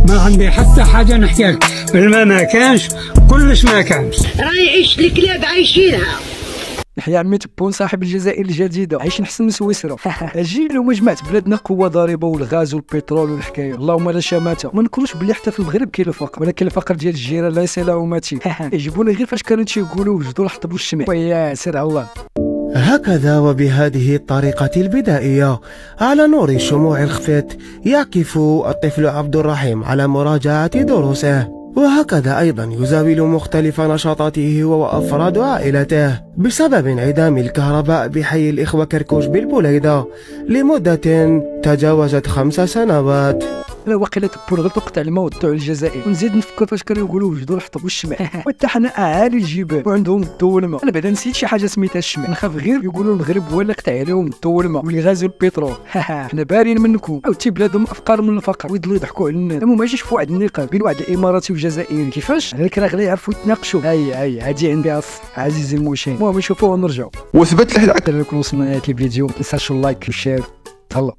ما عندي حتى حاجه نحكي لك. الماء ما كانش، كلش ما كانش. راهي عيش الكلاب عايشينها. يحيى عمي تبون صاحب الجزائر الجديده عايشين احسن من سويسرا. اجي لو ما جمعت بلادنا قوه ضاربه والغاز والبترول والحكايه، اللهم لا شماته. ما نقولوش بلي حتى في المغرب كاين الفقر، ولكن الفقر ديال الجيران ليس له مثيل. يعجبوني غير فاش كانوا تيقولوا وجدوا الحطب والشمع. ويا سير على الله. هكذا وبهذه الطريقة البدائية على نور شموع الخفيت يعكف الطفل عبد الرحيم على مراجعة دروسه، وهكذا أيضا يزاول مختلف نشاطاته هو وأفراد عائلته بسبب انعدام الكهرباء بحي الإخوة كركوش بالبوليدة لمدة تجاوزت 5 سنوات. انا واقيلا تبون غير توقع الموضوع الجزائر، ونزيد نفكر فاش كانوا يقولوا وجدوا الحطب والشمع. وحتى حنا اعالي الجبال وعندهم الدولمه. انا بعدا نسيت شي حاجه سميتها الشمع، نخاف غير يقولوا المغرب هو اللي قطع عليهم الدولمه والغاز والبترول. حنا بارين منكم. عاوتاني بلادهم افقار من الفقر ويضلوا يضحكوا على الناس. المهم عايش في واحد النقاش بين واحد الاماراتي وجزائري. كيفاش على الكراغلي يعرفوا يتناقشوا. هاي هادي عندي عزيزي المشاهد. المهم نشوفوه ونرجعوا. وثبت لحد كون وصلنا لهذا الفيديو، ما تنساش اللايك والشير. تهلا.